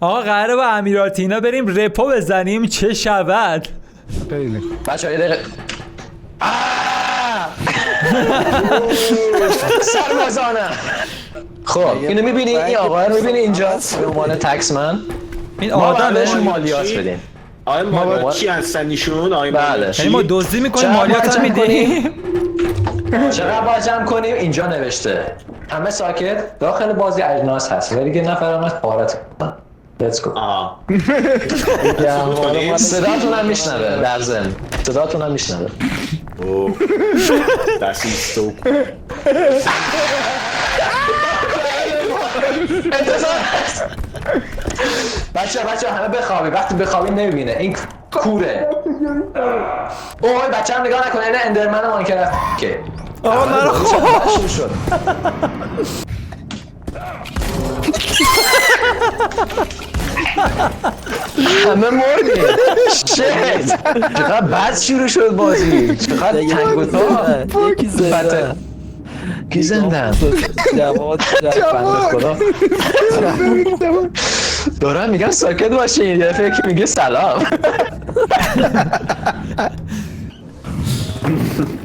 آقا قراره با امیراتینا بریم رپو بزنیم چه شود؟ خیلی بچه‌ها یه دقیقه سربازانه. خب اینو میبینی؟ این آقا رو میبینی اینجا به عنوان تکسمن این ما آدمه؟ بهش مالیات بدیم. آقای مالیات کی هستن ایشون؟ آقای بله. مالیات یعنی ما چی؟ دزدی میکنیم چقدر مالیات هم باید جمع میدیم؟ چقدر باید جمع کنیم؟ اینجا نوشته همه ساکت، داخل بازی اجناس هست ولی یه نفر هم پارت کن. Let's go. آه. صداتون هم میشنوه در ضمن، صداتون هم میشنوه. اوه. That's so cool. انتظار هست. بچه همه بخوابی، وقتی بخوابی نمیبینه این کوره. اوه بچه هم نگاه نکنه، اینه اندرمن ماینکرافت که آقا من رو خوب شد. همه مردیم. شت چقدر بد شروع شد بازی، چقدر تنگ و تار. یکی زنده کی زندن؟ جواد خدا دارم میگم ساکت باشین، یه فکر میگه سلام.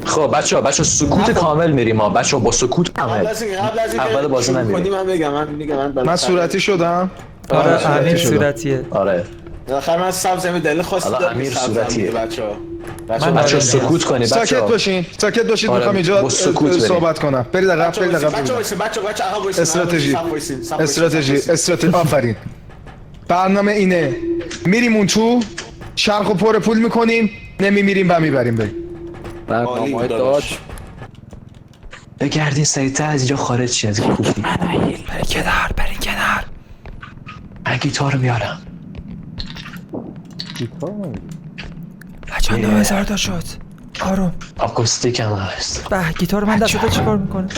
خب بچه سکوت کامل میریم ها، بچه با سکوت کامل. قبل از اینکه اول بازی شروع نمیریم. کنی من بگم من صورتی شدم. آره امیر شدم. صورتیه. آره بالاخره من سبز دل خاصی حالا دارم امیر سبزم صورتیه. دیگه بچه‌ها. بچه سکوت کنید ساکت بچه. باشین، ساکت باشید. آره، میخوام اینجا با سکوت بریم. صحبت کنم. برید عقب، برید عقب. بچه عقب وایسین. استراتژی آفرین. برنامه اینه، میریم اون تو، شرخو پر پول میکنیم، نمیمیریم و میبریم. بریم برنامه‌های داج بگردین سریعتر از اینجا خارج شید از این کوفتی. برین کنار. من گیتار میارم. بچه 9000 تا شد. آروم. آکوستیک هم هست. به گیتار من دستتا چیکار میکنه؟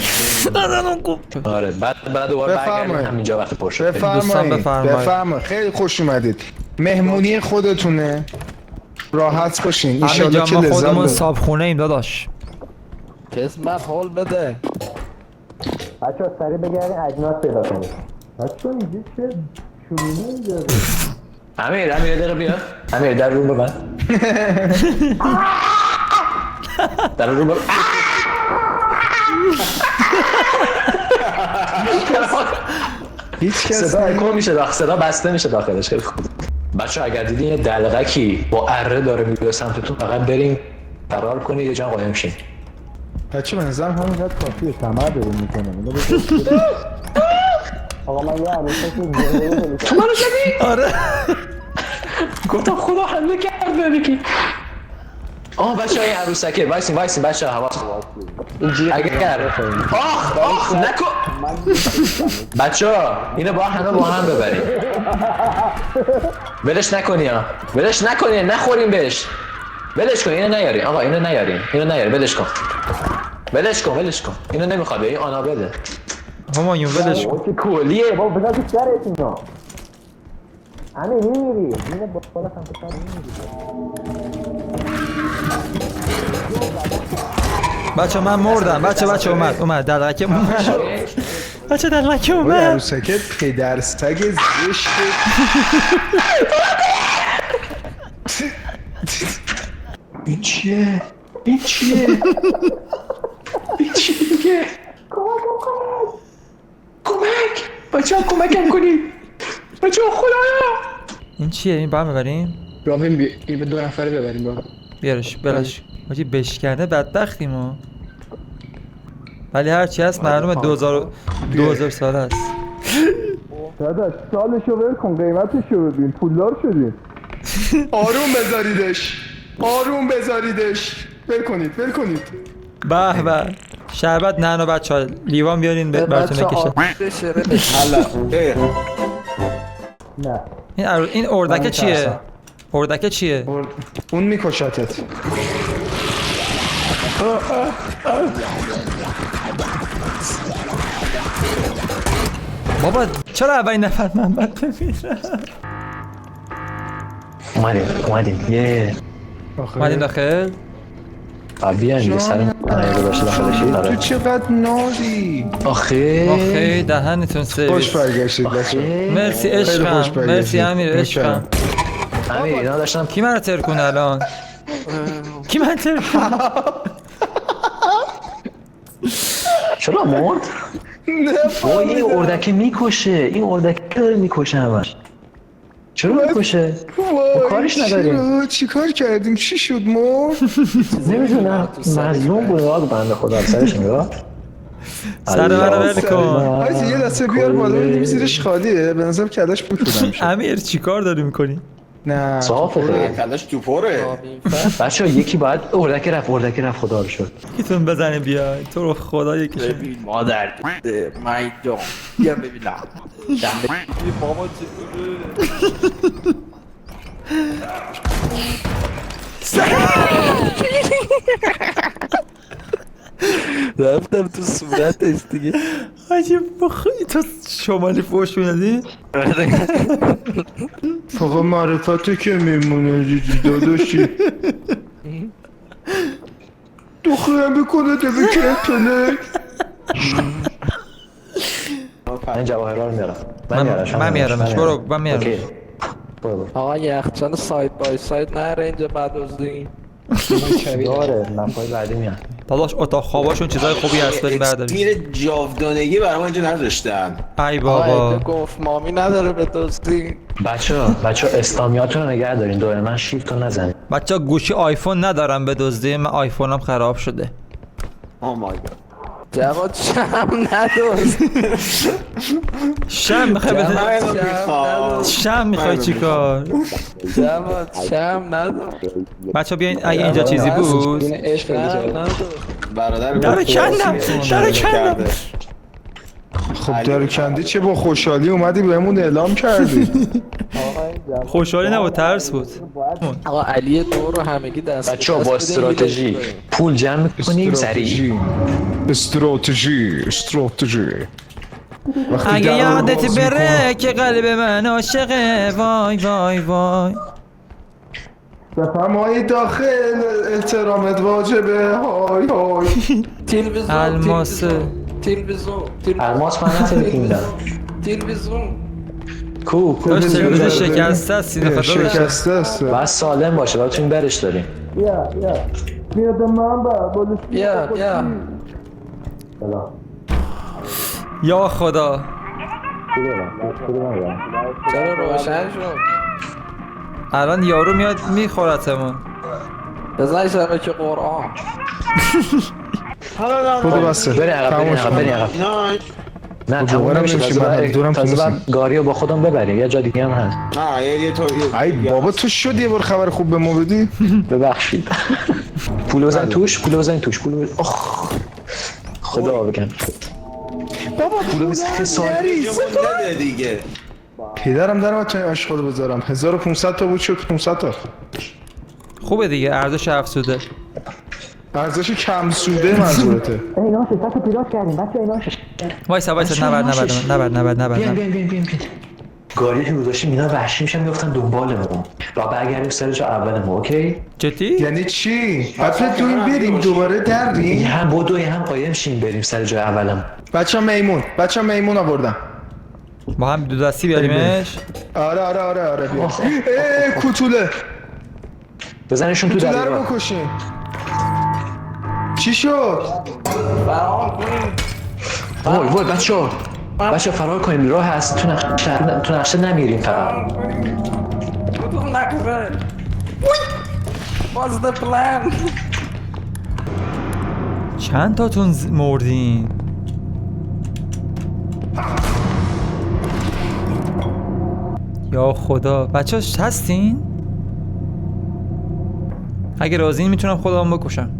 آره بعد دوباره برگردیم بفرمایید. همینجا وقت پر شد. دوستان بفرمایید. بفرمایید. خیلی خوش اومدید. مهمونی خودتونه، راحت باشین. همه انشالله جا که ما لذت خودمون ببرید. صاحب خونه ایم داداش. قسمت حال بده. بچه سریع بگردین اجناس پیدا کنید. بچه اینجا چه شمینه اینجا؟ امیر یه دقیقه بیا. امیر در رو ببند. در رو ببند. هیچ کس صدا اکو میشه داخل، صدا بسته میشه داخلش. خیلی خوب. بچه اگر دیدین یه دلغکی با اره داره میره سمتتون، فقط بریم فرار کنید یه جا قایم شین. بچه به نظرم همینقدر کافیه. کمر داریم میکنم. آقا من یه عروسه تو منو زدی؟ آره. گفتم خدا حمله کرده بکی. بچه های عروسکه وایسین بچه ها اگر آخ نکن بچه ها اینو با هم ببریم. ولش نکنی نخوریم بهش. ولش کن اینو نیاریم. آقا اینو نیاریم ولش کن. اینو نمیخواد این آنا بده. همایون ولش کن. چه کولیه بابا بذار تو سرت اینا. همین میمیری. اینو با بالا سمت سر میمیری. بچه من مردم. بچه اومد دلغکه اومد. بچه دلغکه وای اومد. عروسکه پدر سگ زشت. این چیه؟ کمک بچه ها کمکم کنید. بچه ها خدایا. این چیه؟ این با ببریم؟ راوین این به 2 نفره ببریم با. بیارش بلش. حاجی بشکنه بدبختیم ما. ولی هرچی هست معلومه 2000 سال هست. داداش سالشو ول کن، قیمتشو ببین، پولدار شدیم. آروم بذاریدش. ول کنید. به شربت نانو بچه ها لیوان بیارین براتون بکشه. این اردکه چیه؟ اون میکشتت. بابا چرا اولین نفر محمد بمیره؟ اومدیم اومدین داخل؟ بیان دیگه سر نایده باشه داخلشی تو داره چقدر نازی. آخه دهنتون خوش سرویس. برگشتید بچه. مرسی خیلی خوش عشقم، برگشتید. مرسی امیر عشقم. امیر اینا داشتم کی منو ترکونه الان؟ کی من ترکونه؟ چرا مرد؟ وای این اردکه میکشه، این اردکه داره میکشه همش. چرا میکشه؟ وای کارش نداریم. چی کار کردیم؟ چی شد ما؟ نمیدونم مظلوم بود آقا بنده خدا سرش نگاه. سر منو ول کن. آیزی یه دسته بیار بالا ببینیم زیرش خالیه. به نظرم کلش بود میشه. امیر چی کار داری میکنی؟ نه صافه کلش تو پره. بچه ها یکی باید اردک رفت خدا رو شد. یکیتون بزنه بیای تو رو خدا یکیشون. ببین مادر من اینجا بیا ببینم دمه ماما چطوره رفتم تو صورتش دیگه. عجیب بخوایی تو شمالی فوش میدادی؟ فقط معرفتو که میمونه داداشی. دخترم بکنه دوی کمپنه. من جواهرها رو میارم. من میارمش برو من میارم. اوکی. برو آقا یخچال ساید بای ساید نره اینجا بعد از این داره نفای بعدی میاد. داداش اتاق خواباشون چیزای خوبی هست بریم برداریم. اکسپیر جاودانگی برای ما اینجا نذاشتن. ای آقا بابا گفت مامی نداره به دوستی. بچه اسلامیاتون رو نگه دارین دور من شیفت رو نزنید. بچه گوشی آیفون ندارم به دزدی من آیفونم خراب شده. او مای گاد. جواد شم ندوست. شم میخوای بده من میخوام. شم میخوای چیکار؟ جواد شم ندوست. بچه بیاین اگه اینجا چیزی بود این عشق شم اینجا. ندوست. برادر در کندم در کندم. خب در کندی چه با خوشحالی اومدی بهمون اعلام کردی. خوشحالی نبود ترس بود. آقا علی دو رو همگی دست بچه ها با استراتژی پول جمع کنیم سریع. استراتژی وقتی اگه در رو یادت باز بره که قلب من عاشقه وای وای وای. بفرمایی داخل احترامت واجبه های های. تلویزیون الماس تلویزیون الماس من نتیل میدم. تلویزیون کو داشت تلویزیون شکسته است سینه خدا بشه. شکسته است. باید سالم باشه باید تو این برش داریم. بیا یا خدا چرا روشن شد الان یارو میاد میخورتمون. بزنی شبکه قرآن بودو بسته برین عقب نه تموم دوباره نمیشه نمیشه، من دورم تازه تونستم. بعد گاریو با خودم ببریم یه جا دیگه هم هست. نه یه تو ای بابا تو شد یه بار خبر خوب به ما بدی. ببخشید پول بزن توش اخ خدا بکن بابا پول بزن نده دیگه. پدرم در اومد چه اشغال بذارم 1500 تا بود شد 500 تا. خوبه دیگه ارزش افزوده. ارزش کم سوده منظورته. اینا 600 تا پیداش کردیم بچه اینا وایسا نبر بین گاری که گذاشتیم اینا وحشی میشن میفتن دنبالمون و برگردیم سر جا اولمون اوکی؟ جدی؟ یعنی چی؟ بعد تو این بریم دوباره دردیم؟ یه هم بدو یه هم قایم شیم بریم سر جای اولمون. بچه میمون آوردم. با هم دو دستی بیاریمش. آره بیا. کوتوله بزنشون تو کوتوله در رو بکشیم. چی شد؟ وای بچه فرار کنیم راه هست تو نقشه نمیریم فقط. What's the plan? چند تاتون مردین؟ یا خدا بچه هستین؟ اگه راضین میتونم خودم بکشم.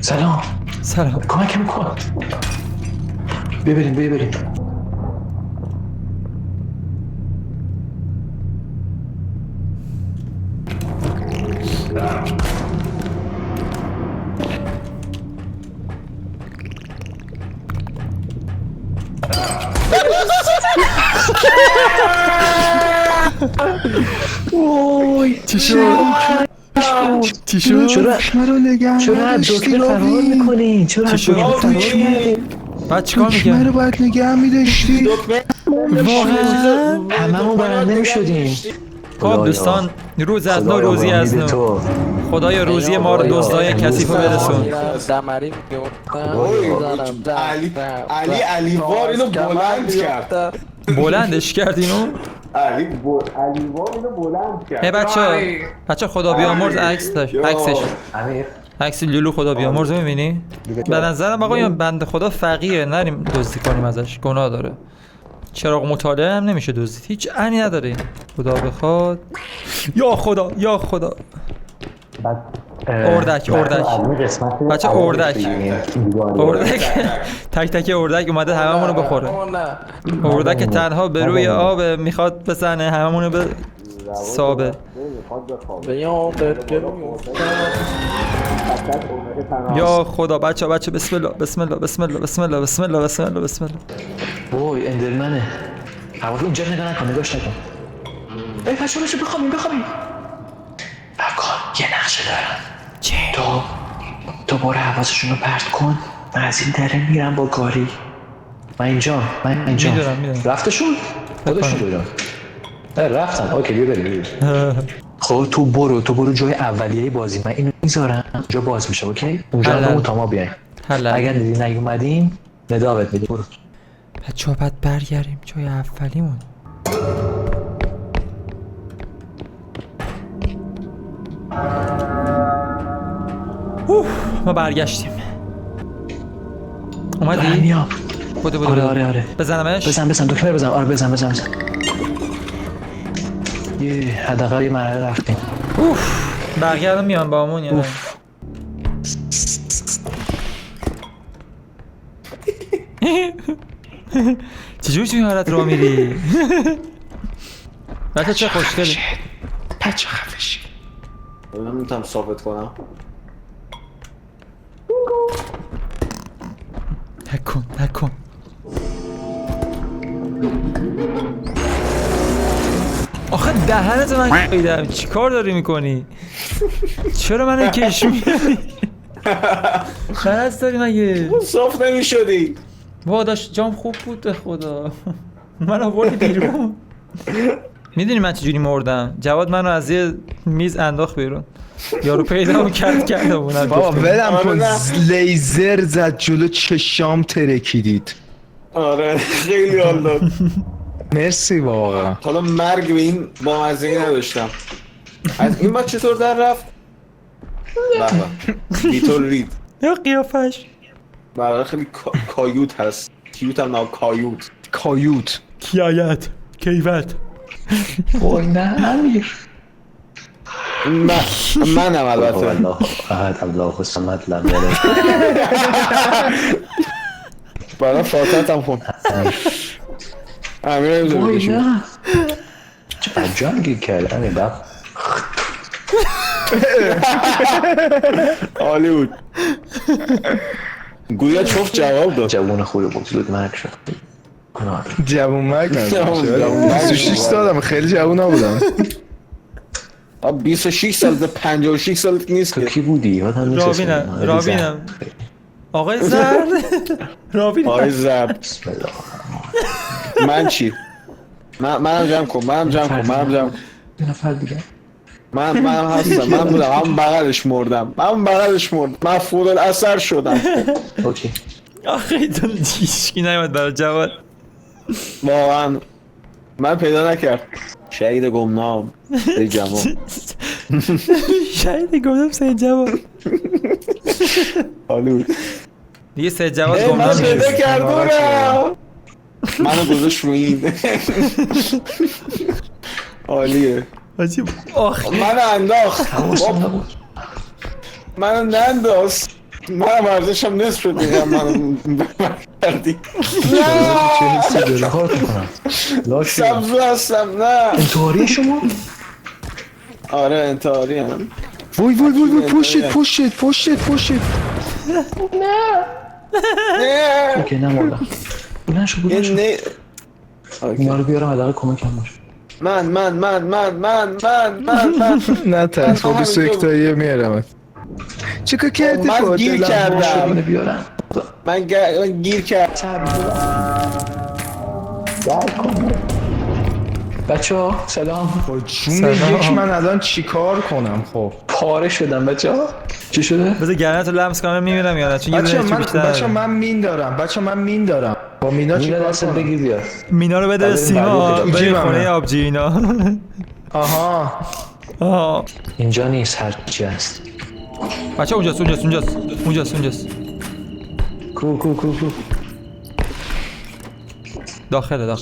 سلام کمکم کن ببریم چی شد؟ چی شد؟ مرا نگه چرا دکمه فرار میکنی؟ چرا چی شد؟ دکمه فرار میکنی؟ بعد چیکار مرا میگه؟ باید نگه میداشتی واقعا؟ هممون برنده میشدیم. خب دوستان روز از نو روزی از نو خدایا روزی ما رو دزدای کثیف رو برسون. دمریم علی وار اینو بلند کرد. بلندش کرد اینو. علی وار اینو بلند کرد. بچه خدا بیامرز عکس داشت عکسش امیر عکس لولو خدا بیامرز میبینی؟ به نظرم آقایان بنده خدا فقیره نریم دزدی کنیم ازش گناه داره. چراغ مطالعه هم نمیشه دزدید هیچ انی نداره این. خدا بخواد یا خدا یا خدا اردک بچه اردک تک تک اردک اومده هممونو بخوره. اردک تنها به روی آب میخواد بزنه هممونو به سابه. یا خدا بچه بسم الله بسم الله بسم الله بسم الله بسم الله بسم الله بسم الله. وای اندرمنه. حواظ اونجا نگاه نکن نگاش نکن. ای بچه بخوابیم. بکن یه نقشه دارم. چه؟ تو برو حواسشون رو پرت کن. من از این دره میرم با گاری. من اینجا میدونم. رفتشون؟ خودشون دارم. رفتن اوکی بیا بریم. خب تو برو جای اولیه بازی من اینو میذارم اونجا باز میشه اوکی؟ اونجا رو تا ما بیایم. اگر دیدی نیومدیم ندا بهت میدیم. برو بچه‌ها بعد برگردیم جای اولیمون. ما برگشتیم. اومدی؟ بودو آره بزنمش؟ بزن دکمه بزن. آره بزن یه حداقل یه مرحله رفتیم. بقیه الان میان با همون یا نه؟ چجور توی حالت را میری؟ بچه چه خوشگلی. بچه خفشی من میتونم ثابت کنم. نکن آخه دهنت من قیدم چی کار داری میکنی؟ چرا منو کش میاری؟ برست داری مگه؟ صاف نمیشدی. با داشت جام خوب بود به خدا. من آوردی بیرون. میدونی من چجوری مردم؟ جواد منو از یه میز انداخت بیرون. یارو پیدا کرده بودن. بابا ولم کن لیزر زد جلو چشام ترکیدید. آره خیلی حال داد. مرسی واقعا. حالا مرگ به این با مزه‌ای نداشتم. از این بعد چطور در رفت؟ ویتور رید. یا قیافش برای خیلی کایوت هست. کیوت هم نه کایوت کیایت کیوت. وای نه امیر. منم البته. الله احد الله الصمد لم یلد. برای فاتحت هم خون. امیر نمی‌ذاره وای بشیم. نه چه بجان گیر کرد امیر دب. عالی بود. گویا چفت جواب داد. جوون خوبی بود زود مرگ شد. جوون مرگ جوون نمیشه. 26 سالم خیلی جوون نبودم. 26 سال به 56 سالت نیست تو که. کی بودی؟ رابینم آقای زرد. رابین آقای زرد. بسم الله. من چی؟ منم جمع کن. یه نفر دیگه. من هستم. من بودم. هم بغلش مردم. من فوق الاثر شدم. اوکی. آخه تو هیچکی نیومد برای جواد. واقعا من پیدا نکرد. شهید گمنام ای جوان. شهید گمنام سید جواد. عالی بود. دیگه سید جواد من گمنام پیدا میشه. کردم. منو گذاشت رو این. عالیه. عجیب. آخ منو انداخت. منو ننداز. منم ارزشم نصف شد دیگه. منو کردی. چه کار کنم؟ سبزو هستم. نه انتحاری شما؟ آره انتحاری هم. وای پشت. نه اوکی نموردم. بلند شو نه اینا رو بیارم حداقل کمکم باشه. من نه ترس با 21 تاییه میارم. چیکار کردی من گیر فاطمه؟ کردم بیارم من گیر کردم بچه ها سلام خب جون یک من الان چیکار کنم؟ خب پاره شدم بچه ها چی شده؟ بذار گردنت رو لمس کنم میبینم یا نه، چون یه بچه دونه چی بیشتر من مین دارم با مینا مینا چیکار دستت کنم؟ بگیر بیار مینا رو بده به بریم سیما بعدی به جیبمه. خونه آبجی اینا. آها آها. اینجا نیست هر چی هست بچه اونجاست. کو داخله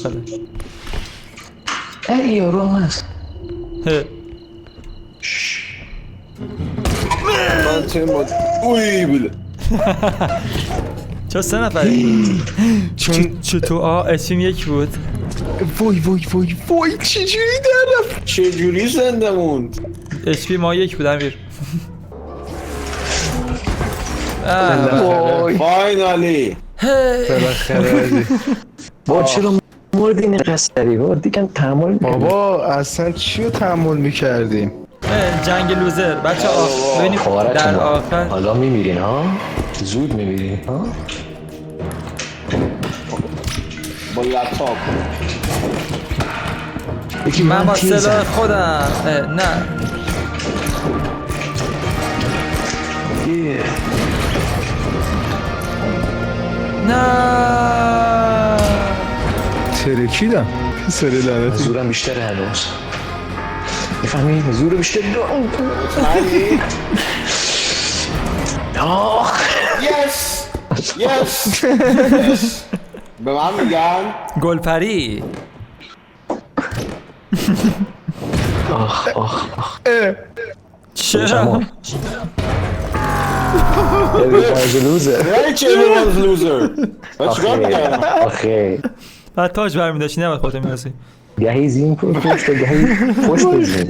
ای یارو هم هست هه. من چه مد اوی بله چرا 3 نفری؟ چطور؟ اسمیم 1 بود. وای چجوری دارم؟ چه جوری زنده موند HP ما 1 بود امیر. فاینالی بالاخره با چرا مردی اینقدر سری با دیگه تحمل بابا اصلا چی رو تحمل میکردیم؟ جنگ لوزر بچه ببینیم در آخر حالا میمیرین ها زود میمیرین ها با لپتاپ یکی من با تیر سلاح زد. خودم نه یه. نه ترکیدم سر لعنتی زورم بیشتره هنوز میفهمی؟ زور بیشتر آخ یس به من میگن گلپری آخ چرا؟ لوزر چه لوزر من چیکار میکردم آخه بعد تاج برمی داشتی نباید خودت میرسی گهی زین پشت گهی پشت بزین